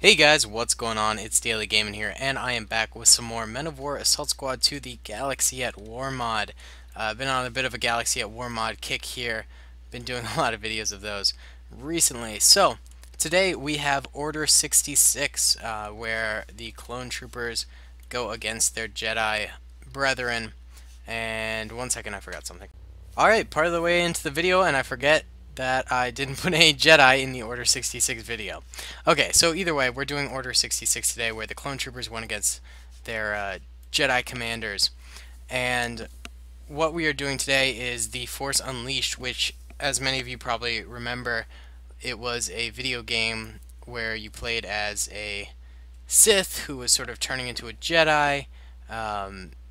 Hey guys, what's going on? It's DaleyGaming here, and I am back with some more Men of War Assault Squad 2, the Galaxy at War mod. I've been on a bit of a Galaxy at War mod kick here. Been doing a lot of videos of those recently. So, today we have Order 66, where the clone troopers go against their Jedi brethren. And one second, I forgot something. Alright, part of the way into the video, and I forget that I didn't put a Jedi in the Order 66 video. Okay, so either way, we're doing Order 66 today, where the clone troopers went against their Jedi commanders. And what we are doing today is the Force Unleashed, which, as many of you probably remember, it was a video game where you played as a Sith who was sort of turning into a Jedi.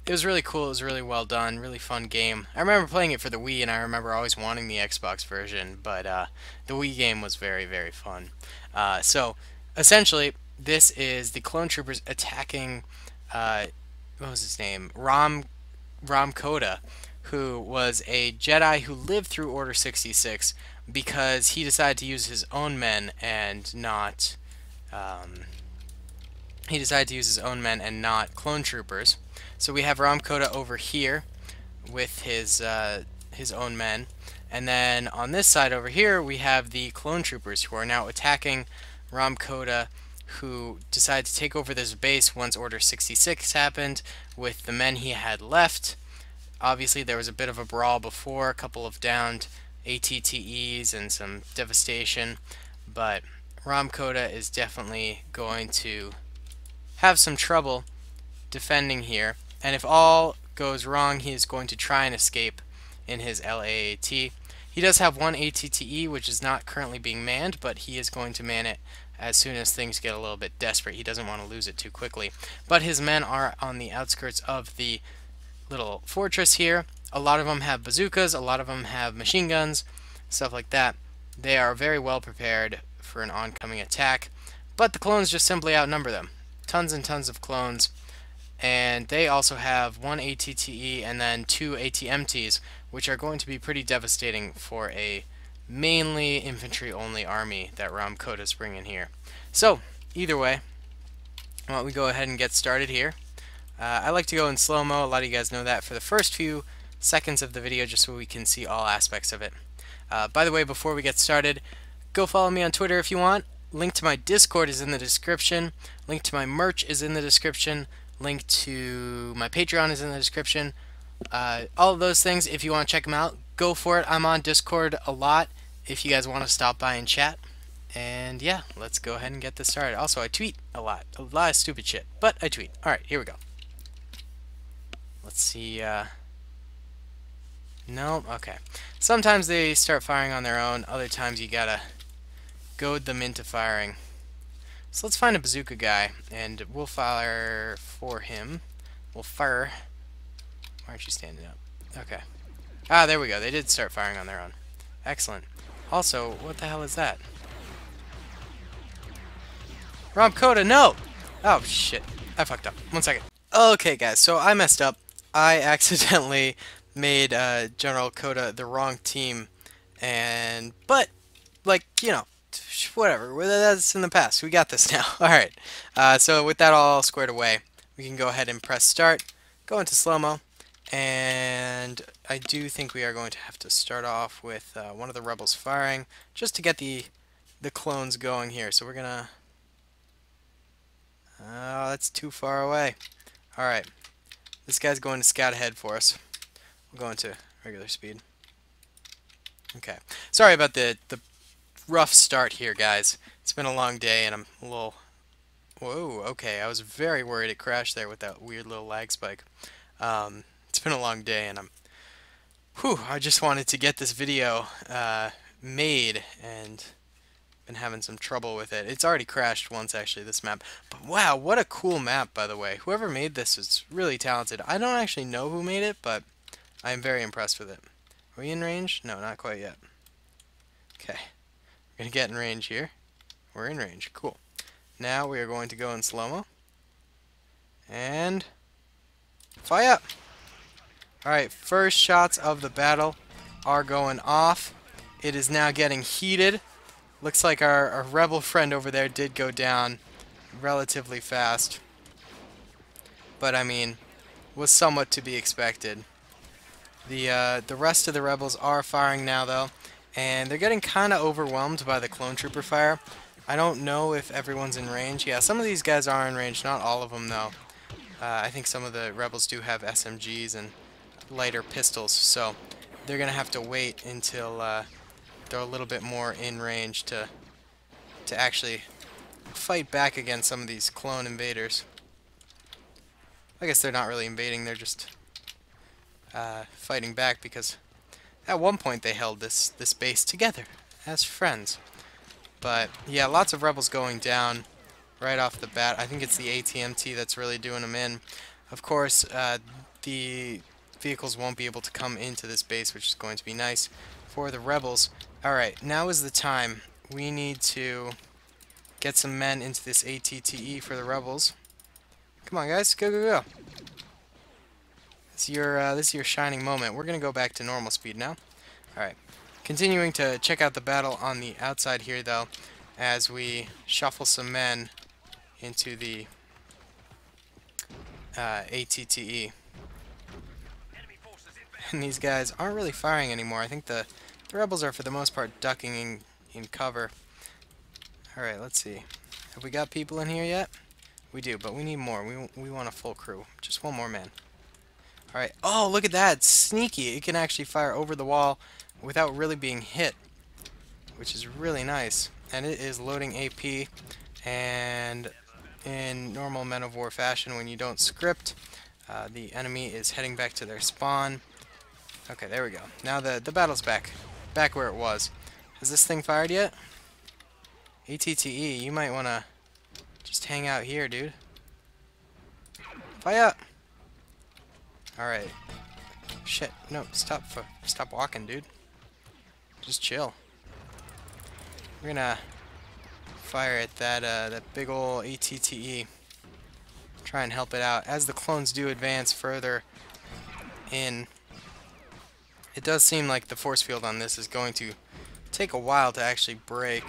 It was really cool. It was really well done. Really fun game. I remember playing it for the Wii, and I remember always wanting the Xbox version, but the Wii game was very, very fun. So, essentially, this is the clone troopers attacking, what was his name? Ram Koda, who was a Jedi who lived through Order 66 because he decided to use his own men and not... clone troopers. So we have Ram Koda over here with his own men, and then on this side over here we have the clone troopers who are now attacking Ram Koda, who decided to take over this base once Order 66 happened with the men he had left. Obviously there was a bit of a brawl before, a couple of downed ATTEs and some devastation, but Ram Koda is definitely going to have some trouble defending here, and if all goes wrong, he is going to try and escape in his LAAT. He does have one ATTE, which is not currently being manned, but he is going to man it as soon as things get a little bit desperate. He doesn't want to lose it too quickly. But his men are on the outskirts of the little fortress here. A lot of them have bazookas, a lot of them have machine guns, stuff like that. They are very well prepared for an oncoming attack, but the clones just simply outnumber them. Tons and tons of clones, and they also have one ATTE and then two ATMTs, which are going to be pretty devastating for a mainly infantry-only army that Ram Koda is bringing here. So, either way, why don't we go ahead and get started here. I like to go in slow-mo, a lot of you guys know that, for the first few seconds of the video just so we can see all aspects of it. By the way, before we get started, go follow me on Twitter if you want. Link to my Discord is in the description. Link to my merch is in the description. Link to my Patreon is in the description. All of those things, if you want to check them out, go for it. I'm on Discord a lot if you guys want to stop by and chat. And yeah, let's go ahead and get this started. Also, I tweet a lot of stupid shit, but I tweet. Alright, here we go. Let's see, no, okay. Sometimes they start firing on their own, other times you gotta goad them into firing. So let's find a bazooka guy, and we'll fire for him. We'll fire. Why aren't you standing up? Okay. Ah, there we go. They did start firing on their own. Excellent. Also, what the hell is that? Ram Koda, no! Oh, shit. I fucked up. 1 second. Okay, guys, so I messed up. I accidentally made General Koda the wrong team, but, like, you know, whatever, that's in the past. We got this now. Alright, so with that all squared away, we can go ahead and press start, go into slow-mo, and I do think we are going to have to start off with one of the rebels firing, just to get the clones going here. So we're gonna... Oh, that's too far away. Alright, this guy's going to scout ahead for us. We'll go into regular speed. Okay, sorry about the rough start here, guys. It's been a long day and I'm a little... Whoa, okay, I was very worried it crashed there with that weird little lag spike. It's been a long day and I just wanted to get this video made, and been having some trouble with it. It's already crashed once, actually, this map. But wow, what a cool map, by the way. Whoever made this is really talented. I don't actually know who made it, but I am very impressed with it. Are we in range? No, not quite yet. Okay. We're going to get in range here. We're in range. Cool. Now we are going to go in slow-mo. And... fire! Alright, first shots of the battle are going off. It is now getting heated. Looks like our rebel friend over there did go down. relatively fast. But I mean, was somewhat to be expected. The rest of the rebels are firing now though, and they're getting kind of overwhelmed by the clone trooper fire. I don't know if everyone's in range. Yeah, some of these guys are in range, not all of them though. I think some of the rebels do have SMGs and lighter pistols, so they're gonna have to wait until they're a little bit more in range to actually fight back against some of these clone invaders. I guess they're not really invading, they're just fighting back because at one point they held this base together as friends. But yeah, lots of rebels going down right off the bat. I think it's the ATMT that's really doing them in. Of course, the vehicles won't be able to come into this base, which is going to be nice for the rebels. Alright, now is the time. We need to get some men into this ATTE for the rebels. Come on, guys. Go, go, go. This is your shining moment. We're going to go back to normal speed now. Alright. Continuing to check out the battle on the outside here, though, as we shuffle some men into the ATTE. And these guys aren't really firing anymore. I think the rebels are, for the most part, ducking in cover. Alright, let's see. Have we got people in here yet? We do, but we need more. We want a full crew. Just one more man. Alright. Oh, look at that! It's sneaky! It can actually fire over the wall without really being hit, which is really nice. And it is loading AP, and in normal Men of War fashion, when you don't script, the enemy is heading back to their spawn. Okay, there we go. Now the battle's back where it was. Has this thing fired yet? ATTE, you might want to just hang out here, dude. Fire up! Alright. Shit, no, stop walking, dude. Just chill. We're gonna fire at that big ol' ATTE. Try and help it out. As the clones do advance further in, it does seem like the force field on this is going to take a while to actually break.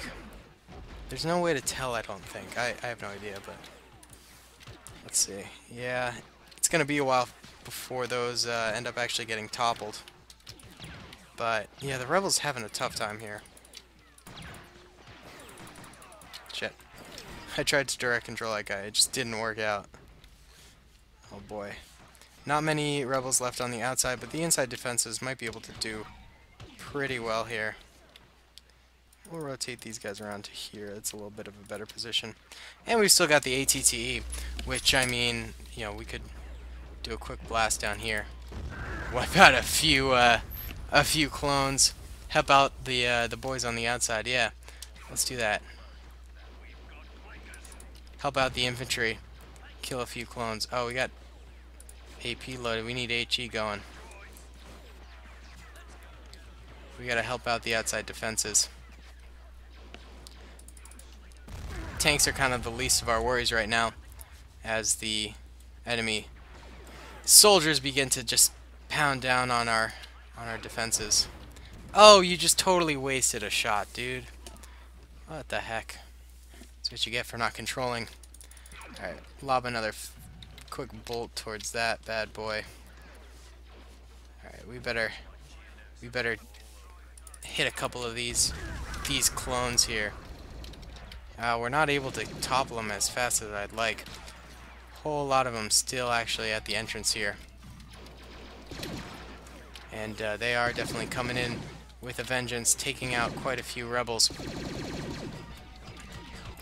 There's no way to tell, I don't think. I have no idea, but let's see. Yeah, it's gonna be a while before those end up actually getting toppled. But yeah, the rebels having a tough time here. Shit. I tried to direct control that guy, it just didn't work out. Oh boy. Not many rebels left on the outside, but the inside defenses might be able to do pretty well here. We'll rotate these guys around to here. It's a little bit of a better position. And we've still got the ATTE, which, I mean, you know, we could do a quick blast down here. Wipe out a few clones. Help out the boys on the outside. Yeah, let's do that. Help out the infantry. Kill a few clones. Oh, we got AP loaded. We need HE going. We gotta help out the outside defenses. Tanks are kind of the least of our worries right now, as the enemy soldiers begin to just pound down on our defenses. Oh, you just totally wasted a shot, dude. What the heck? That's what you get for not controlling. Alright, lob another quick bolt towards that bad boy. Alright, we better hit a couple of these clones here. We're not able to topple them as fast as I'd like. Whole lot of them still actually at the entrance here. And they are definitely coming in with a vengeance, taking out quite a few rebels.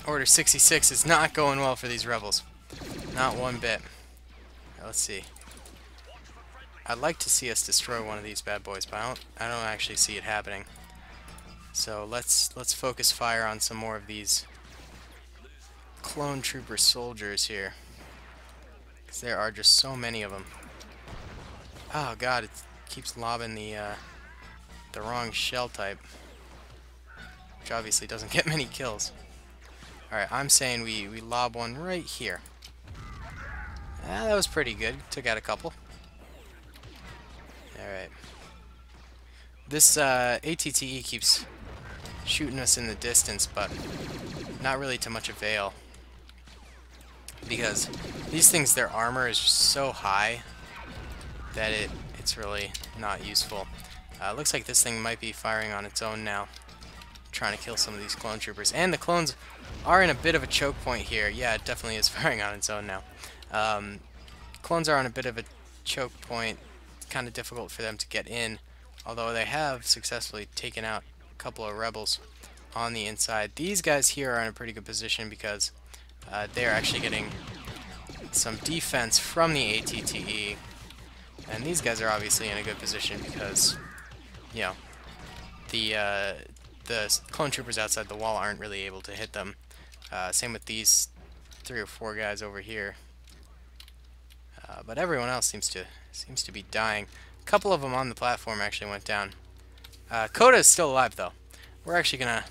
Order 66 is not going well for these rebels. Not one bit. Right, let's see. I'd like to see us destroy one of these bad boys, but I don't actually see it happening. So let's focus fire on some more of these clone trooper soldiers here, because there are just so many of them. Oh god, it keeps lobbing the wrong shell type, which obviously doesn't get many kills. Alright, I'm saying we lob one right here. That was pretty good. Took out a couple. Alright. This ATTE keeps shooting us in the distance, but not really to much avail. because these things, their armor is just so high that it's really not useful. Looks like this thing might be firing on its own now, trying to kill some of these clone troopers. And the clones are in a bit of a choke point here. Yeah, it definitely is firing on its own now. Clones are on a bit of a choke point. Kind of difficult for them to get in, although they have successfully taken out a couple of rebels on the inside. These guys here are in a pretty good position because they're actually getting some defense from the ATTE. And these guys are obviously in a good position because, you know, the clone troopers outside the wall aren't really able to hit them. Same with these 3 or 4 guys over here. But everyone else seems to be dying. A couple of them on the platform actually went down. Coda is still alive though. We're actually gonna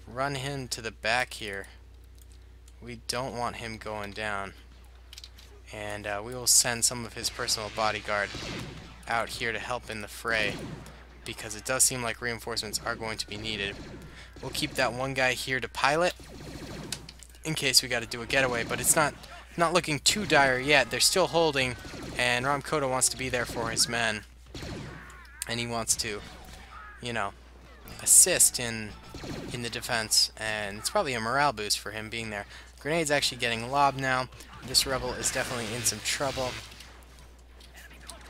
run him to the back here. We don't want him going down. And we will send some of his personal bodyguard out here to help in the fray, because it does seem like reinforcements are going to be needed. We'll keep that one guy here to pilot in case we got to do a getaway, but it's not looking too dire yet. They're still holding, and Ram Koda wants to be there for his men, and he wants to, you know, assist in the defense, and it's probably a morale boost for him being there. Grenade's actually getting lobbed now. This rebel is definitely in some trouble.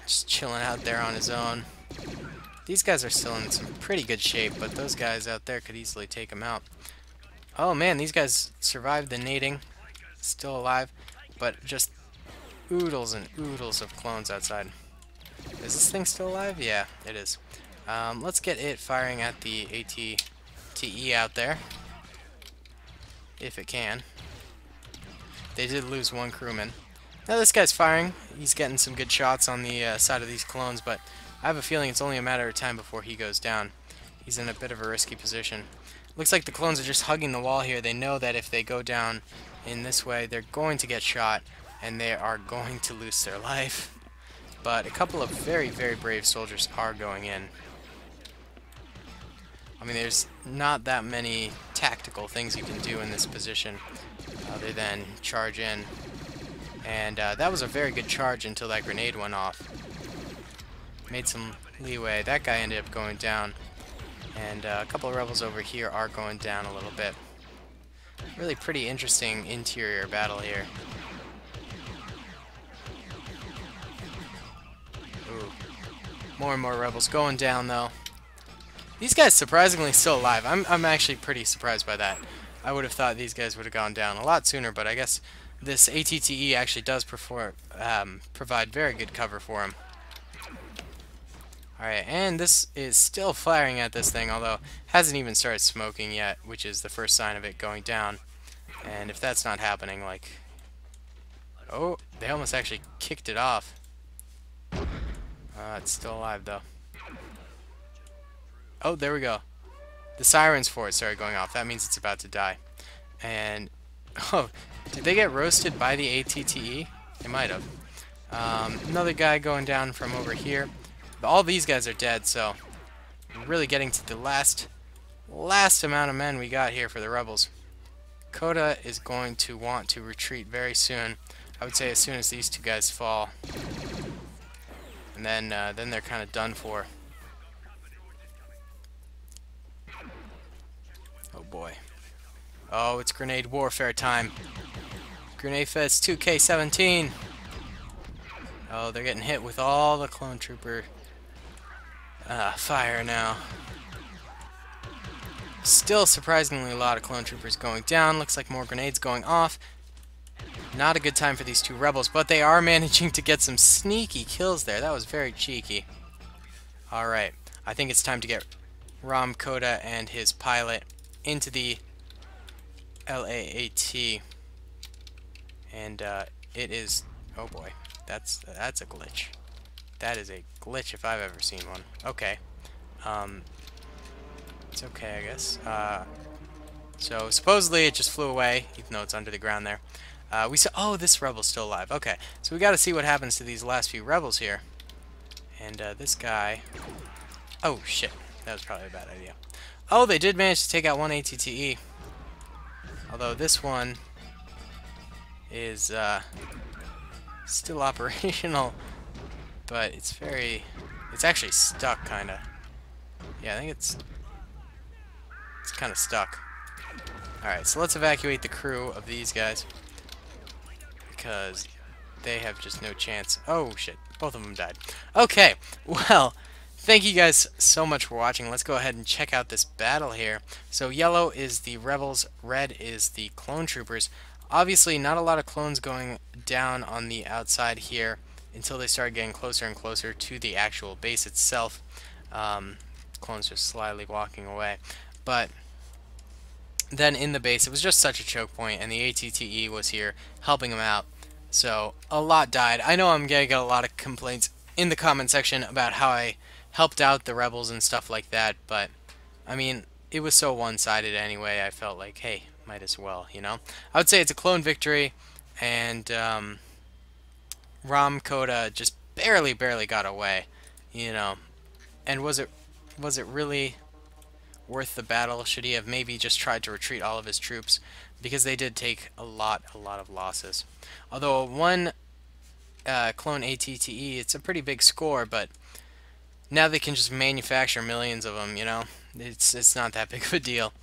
Just chilling out there on his own. These guys are still in some pretty good shape, but those guys out there could easily take him out. Oh man, these guys survived the nading. Still alive, but just oodles and oodles of clones outside. Is this thing still alive? Yeah, it is. Let's get it firing at the ATTE out there, if it can. They did lose one crewman. Now this guy's firing. He's getting some good shots on the side of these clones, but I have a feeling it's only a matter of time before he goes down. He's in a bit of a risky position. Looks like the clones are just hugging the wall here. They know that if they go down in this way, they're going to get shot, and they are going to lose their life. But a couple of very, very brave soldiers are going in. I mean, there's not that many tactical things you can do in this position other than charge in. And that was a very good charge until that grenade went off. Made some leeway. That guy ended up going down. And a couple of rebels over here are going down a little bit. Really pretty interesting interior battle here. Ooh. More and more rebels going down though. These guys surprisingly still alive. I'm actually pretty surprised by that. I would have thought these guys would have gone down a lot sooner, but I guess this ATTE actually does provide very good cover for him. Alright, and this is still firing at this thing, although hasn't even started smoking yet, which is the first sign of it going down. And if that's not happening, like... Oh, they almost actually kicked it off. It's still alive, though. Oh, there we go. The sirens for it started going off. That means it's about to die. And... Oh, did they get roasted by the ATTE? They might have. Another guy going down from over here. But all these guys are dead, so we're really getting to the last amount of men we got here for the rebels. Koda is going to want to retreat very soon. I would say as soon as these two guys fall. And then they're kind of done for. Oh boy. Oh, it's grenade warfare time. Grenade Fest 2K17. Oh, they're getting hit with all the clone trooper fire now. Still surprisingly a lot of clone troopers going down. Looks like more grenades going off. Not a good time for these two rebels, but they are managing to get some sneaky kills there. That was very cheeky. Alright, I think it's time to get Ram Koda and his pilot into the LAAT. And it is... Oh boy, that's a glitch. That is a glitch if I've ever seen one. Okay. It's okay, I guess. So supposedly it just flew away, even though it's under the ground there. We saw... Oh, this rebel's still alive. Okay, so we got to see what happens to these last few rebels here. And this guy... Oh, shit. That was probably a bad idea. Oh, they did manage to take out one ATTE. Although this one is still operational, but it's actually stuck, kind of. Yeah, I think it's kind of stuck. Alright, so let's evacuate the crew of these guys, because they have just no chance. Oh, shit. Both of them died. Okay, well, thank you guys so much for watching. Let's go ahead and check out this battle here. So yellow is the rebels, red is the clone troopers. Obviously, not a lot of clones going down on the outside here until they start getting closer and closer to the actual base itself. Clones just slyly walking away. But then in the base, it was just such a choke point, and the ATTE was here helping them out. So a lot died. I know I'm gonna get a lot of complaints in the comment section about how I helped out the rebels and stuff like that, but I mean, it was so one-sided anyway. I felt like, hey, might as well, you know. I would say it's a clone victory, and Ram Koda just barely got away, you know. And was it really worth the battle? Should he have maybe just tried to retreat all of his troops? Because they did take a lot of losses. Although one clone ATTE, it's a pretty big score, but now they can just manufacture millions of them, you know? It's not that big of a deal.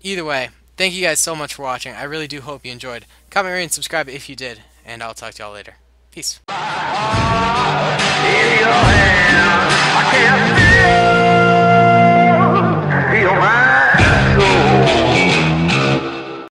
Either way, thank you guys so much for watching. I really do hope you enjoyed. Comment, rate, and subscribe if you did, and I'll talk to y'all later. Peace.